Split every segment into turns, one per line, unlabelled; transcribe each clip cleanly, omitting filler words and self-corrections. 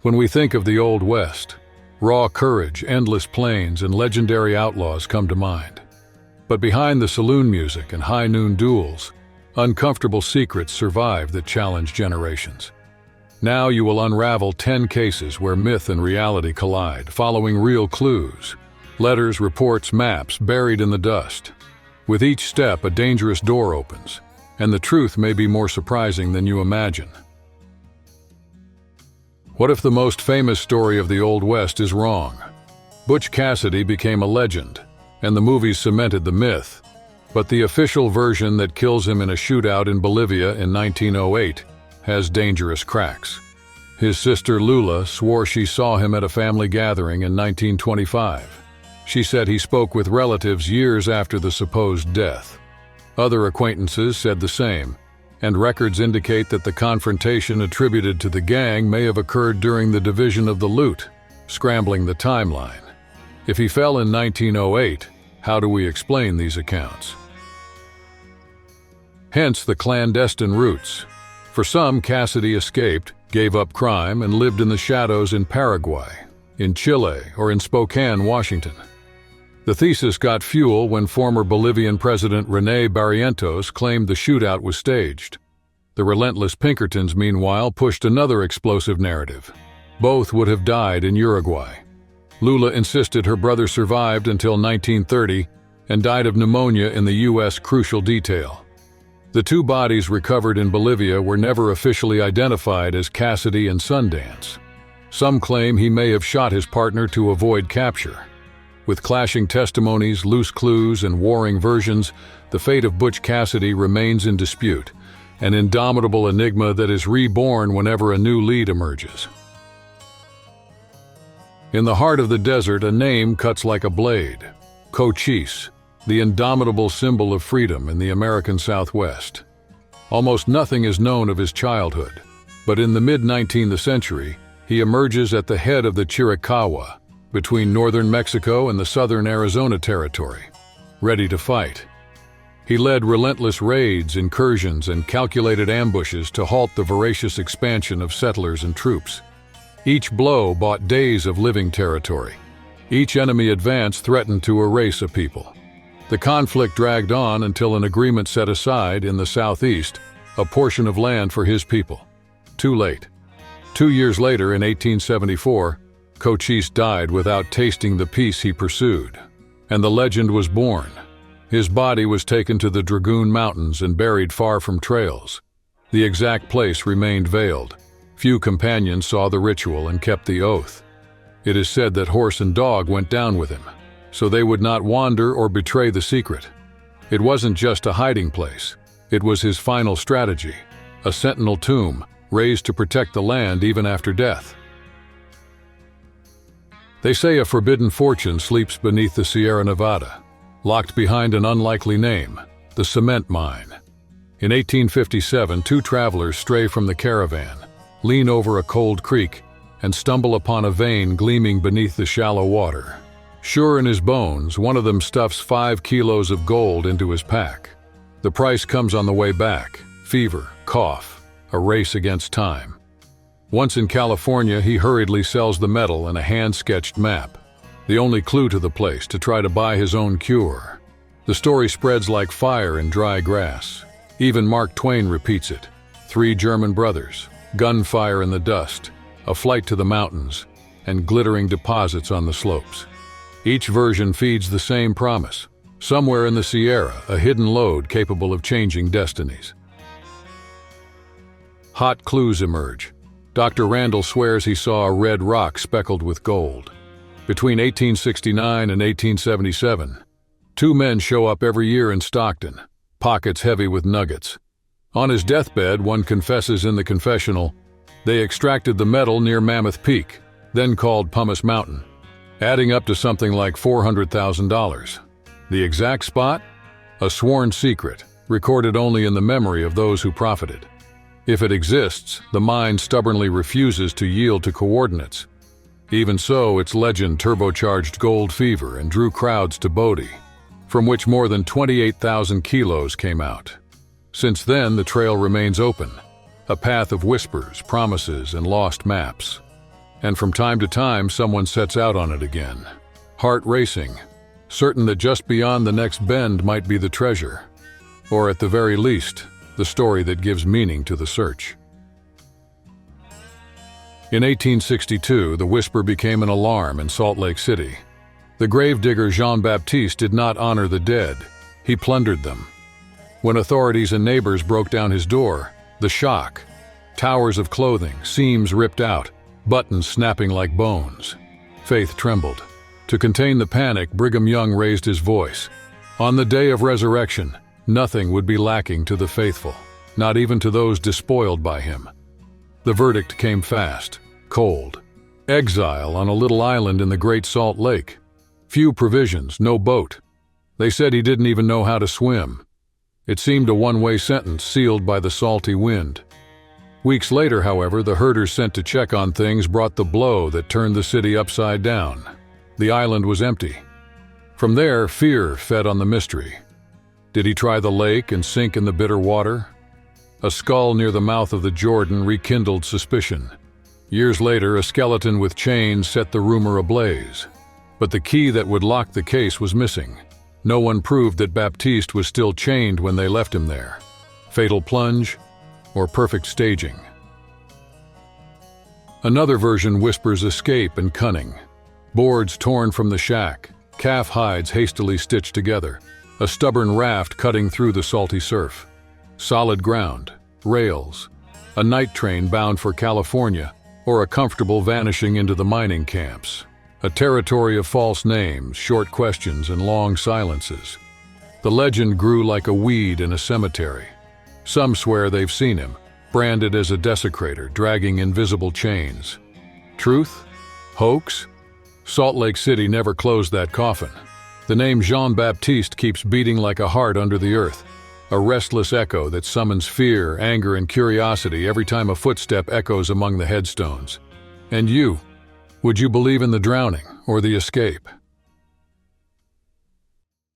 When we think of the Old West, raw courage, endless plains, and legendary outlaws come to mind. But behind the saloon music and high noon duels, uncomfortable secrets survive that challenge generations. Now you will unravel 10 cases where myth and reality collide, following real clues. Letters, reports, maps buried in the dust. With each step, a dangerous door opens, and the truth may be more surprising than you imagine. What if the most famous story of the Old West is wrong? Butch Cassidy became a legend, and the movies cemented the myth. But the official version that kills him in a shootout in Bolivia in 1908 has dangerous cracks. His sister Lula swore she saw him at a family gathering in 1925. She said he spoke with relatives years after the supposed death. Other acquaintances said the same, and records indicate that the confrontation attributed to the gang may have occurred during the division of the loot, scrambling the timeline. If he fell in 1908, how do we explain these accounts? Hence the clandestine roots. For some, Cassidy escaped, gave up crime, and lived in the shadows in Paraguay, in Chile, or in Spokane, Washington. The thesis got fuel when former Bolivian President René Barrientos claimed the shootout was staged. The relentless Pinkertons, meanwhile, pushed another explosive narrative. Both would have died in Uruguay. Lula insisted her brother survived until 1930 and died of pneumonia in the U.S. Crucial detail. The two bodies recovered in Bolivia were never officially identified as Cassidy and Sundance. Some claim he may have shot his partner to avoid capture. With clashing testimonies, loose clues, and warring versions, the fate of Butch Cassidy remains in dispute, an indomitable enigma that is reborn whenever a new lead emerges. In the heart of the desert, a name cuts like a blade: Cochise, the indomitable symbol of freedom in the American Southwest. Almost nothing is known of his childhood, but in the mid-19th century, he emerges at the head of the Chiricahua, between northern Mexico and the southern Arizona territory, ready to fight. He led relentless raids, incursions, and calculated ambushes to halt the voracious expansion of settlers and troops. Each blow bought days of living territory. Each enemy advance threatened to erase a people. The conflict dragged on until an agreement set aside, in the southeast, a portion of land for his people. Too late. 2 years later, in 1874, Cochise died without tasting the peace he pursued, and the legend was born. His body was taken to the Dragoon Mountains and buried far from trails. The exact place remained veiled. Few companions saw the ritual and kept the oath. It is said that horse and dog went down with him, so they would not wander or betray the secret. It wasn't just a hiding place. It was his final strategy, a sentinel tomb raised to protect the land even after death. They say a forbidden fortune sleeps beneath the Sierra Nevada, locked behind an unlikely name, the cement mine. In 1857, two travelers stray from the caravan, lean over a cold creek, and stumble upon a vein gleaming beneath the shallow water. Sure in his bones, one of them stuffs 5 kilos of gold into his pack. The price comes on the way back: fever, cough, a race against time. Once in California, he hurriedly sells the metal and a hand-sketched map, the only clue to the place, to try to buy his own cure. The story spreads like fire in dry grass. Even Mark Twain repeats it. 3 German brothers, gunfire in the dust, a flight to the mountains, and glittering deposits on the slopes. Each version feeds the same promise: somewhere in the Sierra, a hidden lode capable of changing destinies. Hot clues emerge. Dr. Randall swears he saw a red rock speckled with gold. Between 1869 and 1877, 2 men show up every year in Stockton, pockets heavy with nuggets. On his deathbed, one confesses in the confessional, they extracted the metal near Mammoth Peak, then called Pumice Mountain, adding up to something like $400,000. The exact spot? A sworn secret, recorded only in the memory of those who profited. If it exists, the mind stubbornly refuses to yield to coordinates. Even so, its legend turbocharged gold fever and drew crowds to Bodie, from which more than 28,000 kilos came out. Since then, the trail remains open, a path of whispers, promises, and lost maps. and from time to time someone sets out on it again, heart racing, certain that just beyond the next bend might be the treasure, or at the very least, the story that gives meaning to the search. In 1862, the whisper became an alarm in Salt Lake City. The gravedigger Jean-Baptiste did not honor the dead, he plundered them. When authorities and neighbors broke down his door, the shock, towers of clothing, seams ripped out, buttons snapping like bones. Faith trembled. To contain the panic, Brigham Young raised his voice. On the day of resurrection, nothing would be lacking to the faithful, not even to those despoiled by him. The verdict came fast, cold. Exile on a little island in the Great Salt Lake. Few provisions, no boat. They said he didn't even know how to swim. It seemed a one-way sentence sealed by the salty wind. Weeks later, however, the herders sent to check on things brought the blow that turned the city upside down. The island was empty. From there, fear fed on the mystery. Did he try the lake and sink in the bitter water? A skull near the mouth of the Jordan rekindled suspicion. Years later, a skeleton with chains set the rumor ablaze. But the key that would lock the case was missing. No one proved that Baptiste was still chained when they left him there. Fatal plunge or perfect staging? Another version whispers escape and cunning. Boards torn from the shack, calf hides hastily stitched together, a stubborn raft cutting through the salty surf. Solid ground, rails, a night train bound for California, or a comfortable vanishing into the mining camps. A territory of false names, short questions, and long silences. The legend grew like a weed in a cemetery. Some swear they've seen him, branded as a desecrator, dragging invisible chains. Truth? Hoax? Salt Lake City never closed that coffin. The name Jean-Baptiste keeps beating like a heart under the earth, a restless echo that summons fear, anger, and curiosity every time a footstep echoes among the headstones. And you? Would you believe in the drowning or the escape?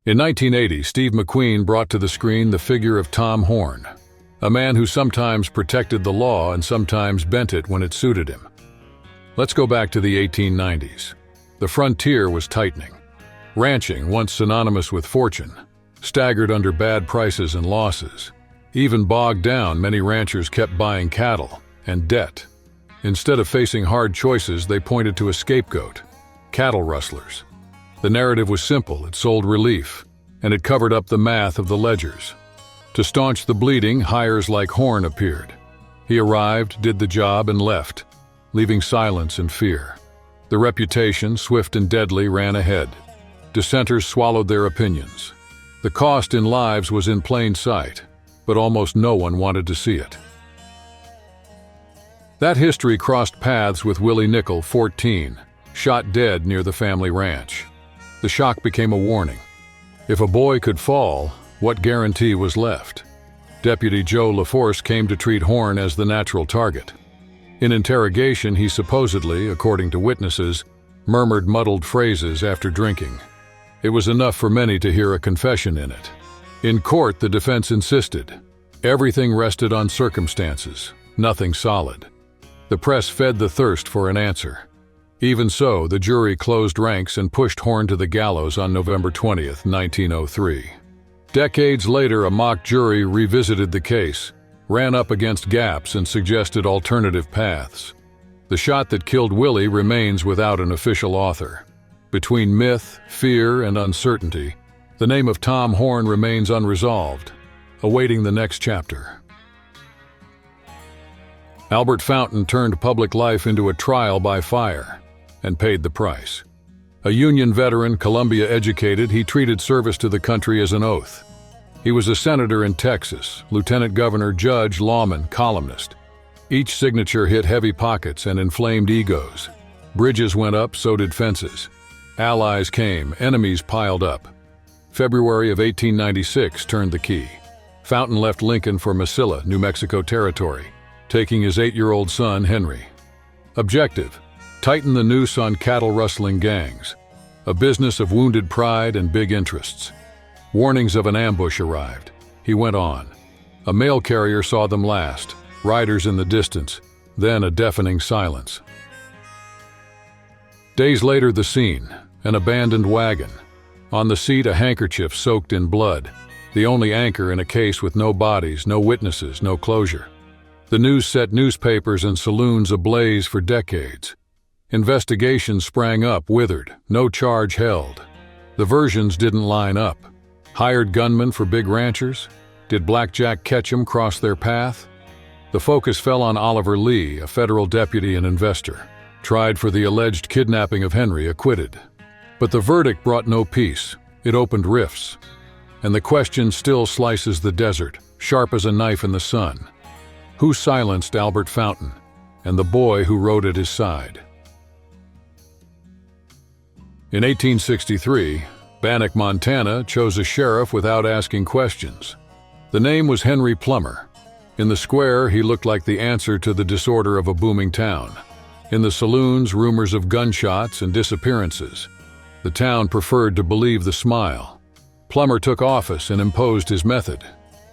In 1980, Steve McQueen brought to the screen the figure of Tom Horn, a man who sometimes protected the law and sometimes bent it when it suited him. Let's go back to the 1890s. The frontier was tightening. Ranching, once synonymous with fortune, staggered under bad prices and losses. Even bogged down, many ranchers kept buying cattle and debt. Instead of facing hard choices, they pointed to a scapegoat: cattle rustlers. The narrative was simple, it sold relief, and it covered up the math of the ledgers. To staunch the bleeding, hires like Horn appeared. He arrived, did the job, and left, leaving silence and fear. The reputation, swift and deadly, ran ahead. Dissenters swallowed their opinions. The cost in lives was in plain sight, but almost no one wanted to see it. That history crossed paths with Willie Nickel, 14, shot dead near the family ranch. The shock became a warning. If a boy could fall, what guarantee was left? Deputy Joe LaForce came to treat Horn as the natural target. In interrogation, he supposedly, according to witnesses, murmured muddled phrases after drinking. It was enough for many to hear a confession in it. In court, the defense insisted. Everything rested on circumstances, nothing solid. The press fed the thirst for an answer. Even so, the jury closed ranks and pushed Horn to the gallows on November 20th, 1903. Decades later, a mock jury revisited the case, ran up against gaps, and suggested alternative paths. The shot that killed Willie remains without an official author. Between myth, fear, and uncertainty, the name of Tom Horn remains unresolved, awaiting the next chapter. Albert Fountain turned public life into a trial by fire and paid the price. A Union veteran, Columbia-educated, he treated service to the country as an oath. He was a senator in Texas, lieutenant governor, judge, lawman, columnist. Each signature hit heavy pockets and inflamed egos. Bridges went up, so did fences. Allies came, enemies piled up. February of 1896 turned the key. Fountain left Lincoln for Mesilla, New Mexico Territory, taking his 8-year-old son, Henry. Objective: tighten the noose on cattle-rustling gangs, a business of wounded pride and big interests. Warnings of an ambush arrived. He went on. A mail carrier saw them last, riders in the distance, then a deafening silence. Days later, the scene, an abandoned wagon. On the seat, a handkerchief soaked in blood, the only anchor in a case with no bodies, no witnesses, no closure. The news set newspapers and saloons ablaze for decades. Investigations sprang up, withered, no charge held. The versions didn't line up. Hired gunmen for big ranchers? Did Blackjack Ketchum cross their path? The focus fell on Oliver Lee, a federal deputy and investor. Tried for the alleged kidnapping of Henry, acquitted. But the verdict brought no peace. It opened rifts. And the question still slices the desert, sharp as a knife in the sun. Who silenced Albert Fountain and the boy who rode at his side? In 1863, Bannack, Montana, chose a sheriff without asking questions. The name was Henry Plummer. In the square, he looked like the answer to the disorder of a booming town. In the saloons, rumors of gunshots and disappearances. The town preferred to believe the smile. Plummer took office and imposed his method.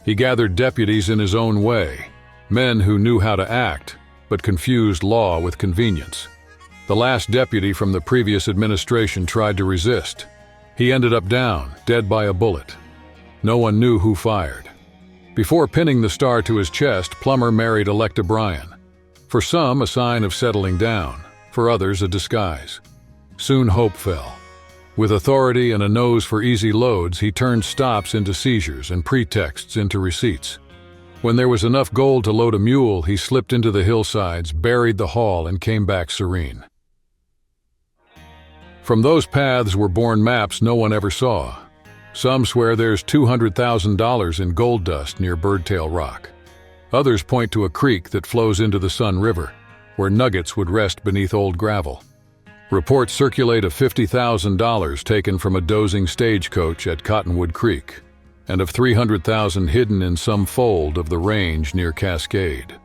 He gathered deputies in his own way, men who knew how to act, but confused law with convenience. The last deputy from the previous administration tried to resist. He ended up down, dead by a bullet. No one knew who fired. Before pinning the star to his chest, Plummer married Electa Bryan. For some, a sign of settling down. For others, a disguise. Soon hope fell. With authority and a nose for easy loads, he turned stops into seizures and pretexts into receipts. When there was enough gold to load a mule, he slipped into the hillsides, buried the haul, and came back serene. From those paths were born maps no one ever saw. Some swear there's $200,000 in gold dust near Birdtail Rock. Others point to a creek that flows into the Sun River, where nuggets would rest beneath old gravel. Reports circulate of $50,000 taken from a dozing stagecoach at Cottonwood Creek, and of $300,000 hidden in some fold of the range near Cascade.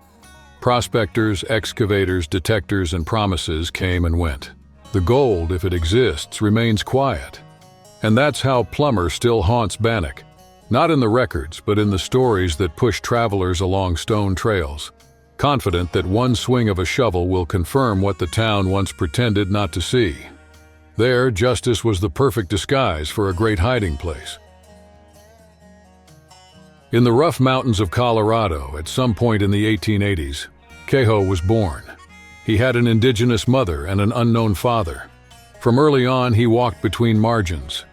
Prospectors, excavators, detectors, and promises came and went. The gold, if it exists, remains quiet. And that's how Plummer still haunts Bannack, not in the records, but in the stories that push travelers along stone trails, confident that one swing of a shovel will confirm what the town once pretended not to see. There, justice was the perfect disguise for a great hiding place. In the rough mountains of Colorado, at some point in the 1880s, Kehoe was born. He had an indigenous mother and an unknown father. From early on, he walked between margins.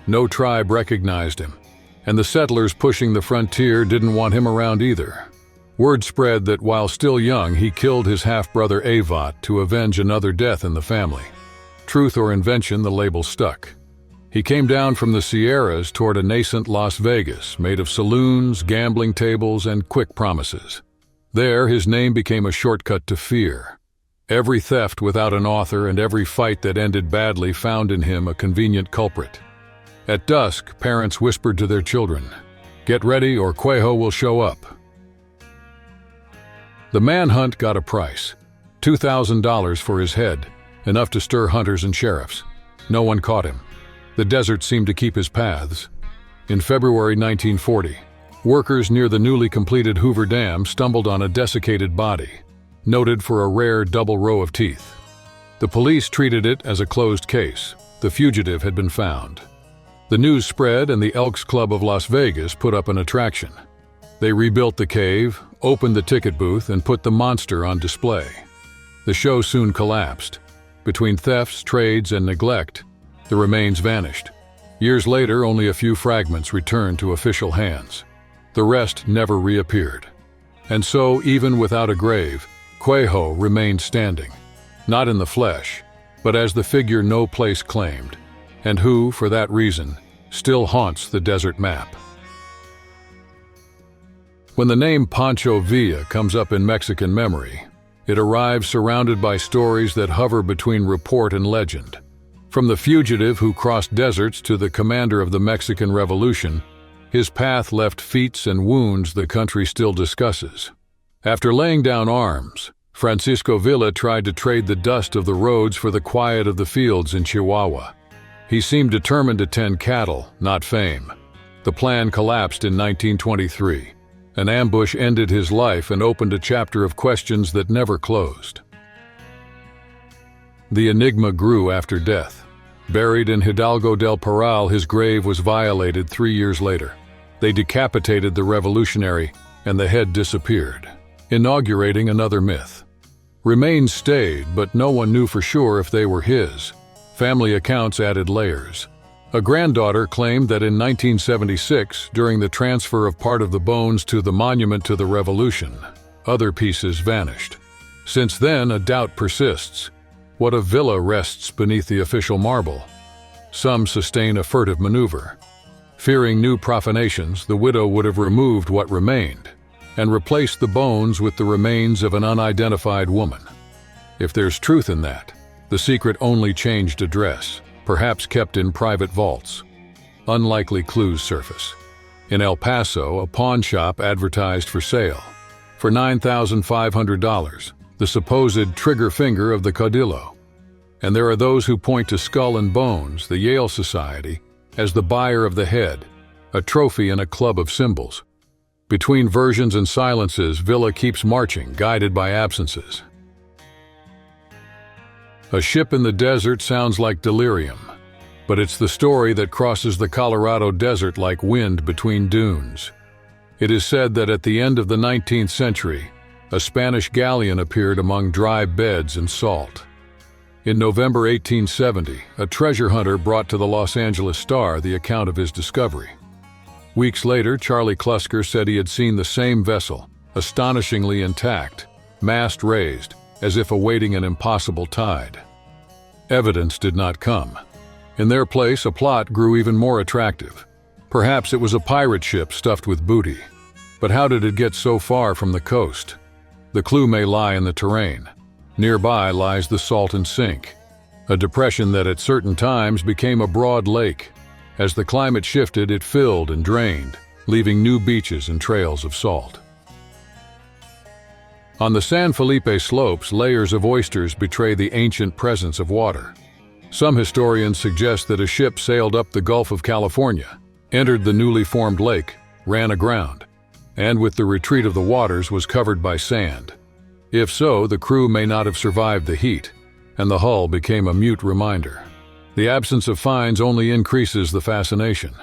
No tribe recognized him, and the settlers pushing the frontier didn't want him around either. Word spread that while still young, he killed his half-brother Avot to avenge another death in the family. Truth or invention, the label stuck. He came down from the Sierras toward a nascent Las Vegas made of saloons, gambling tables, and quick promises. There, his name became a shortcut to fear. Every theft without an author and every fight that ended badly found in him a convenient culprit. At dusk, parents whispered to their children, "Get ready or Kehoe will show up." The manhunt got a price, $2,000 for his head, enough to stir hunters and sheriffs. No one caught him. The desert seemed to keep his paths. In February 1940, workers near the newly completed Hoover Dam stumbled on a desiccated body, noted for a rare double row of teeth. The police treated it as a closed case. The fugitive had been found. The news spread and the Elks Club of Las Vegas put up an attraction. They rebuilt the cave, opened the ticket booth, and put the monster on display. The show soon collapsed. Between thefts, trades, and neglect, the remains vanished. Years later, only a few fragments returned to official hands. The rest never reappeared. And so, even without a grave, Kehoe remained standing, not in the flesh, but as the figure no place claimed, and who, for that reason, still haunts the desert map. When the name Pancho Villa comes up in Mexican memory, it arrives surrounded by stories that hover between report and legend. From the fugitive who crossed deserts to the commander of the Mexican Revolution, his path left feats and wounds the country still discusses. After laying down arms, Francisco Villa tried to trade the dust of the roads for the quiet of the fields in Chihuahua. He seemed determined to tend cattle, not fame. The plan collapsed in 1923. An ambush ended his life and opened a chapter of questions that never closed. The enigma grew after death. Buried in Hidalgo del Parral, his grave was violated 3 years later. They decapitated the revolutionary, and the head disappeared, inaugurating another myth. Remains stayed, but no one knew for sure if they were his. Family accounts added layers. A granddaughter claimed that in 1976, during the transfer of part of the bones to the Monument to the Revolution, other pieces vanished. Since then, a doubt persists. What if Villa rests beneath the official marble? Some sustain a furtive maneuver. Fearing new profanations, the widow would have removed what remained and replaced the bones with the remains of an unidentified woman. If there's truth in that, the secret only changed address, perhaps kept in private vaults. Unlikely clues surface. In El Paso, a pawn shop advertised for sale. For $9,500, the supposed trigger finger of the caudillo. And there are those who point to Skull and Bones, the Yale Society, as the buyer of the head, a trophy and a club of symbols. Between versions and silences, Villa keeps marching, guided by absences. A ship in the desert sounds like delirium, but it's the story that crosses the Colorado desert like wind between dunes. It is said that at the end of the 19th century, a Spanish galleon appeared among dry beds and salt. In November 1870, a treasure hunter brought to the Los Angeles Star the account of his discovery. Weeks later, Charlie Klusker said he had seen the same vessel, astonishingly intact, mast raised, as if awaiting an impossible tide. Evidence did not come. In their place, a plot grew even more attractive. Perhaps it was a pirate ship stuffed with booty. But how did it get so far from the coast? The clue may lie in the terrain. Nearby lies the Salton Sink, a depression that at certain times became a broad lake. As the climate shifted, it filled and drained, leaving new beaches and trails of salt. On the San Felipe slopes, layers of oysters betray the ancient presence of water. Some historians suggest that a ship sailed up the Gulf of California, entered the newly formed lake, ran aground, and with the retreat of the waters was covered by sand. If so, the crew may not have survived the heat, and the hull became a mute reminder. The absence of finds only increases the fascination.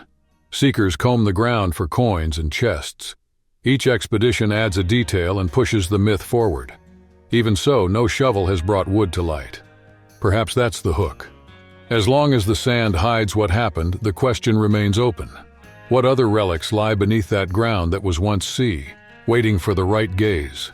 Seekers comb the ground for coins and chests. Each expedition adds a detail and pushes the myth forward. Even so, no shovel has brought wood to light. Perhaps that's the hook. As long as the sand hides what happened, the question remains open. What other relics lie beneath that ground that was once sea, waiting for the right gaze?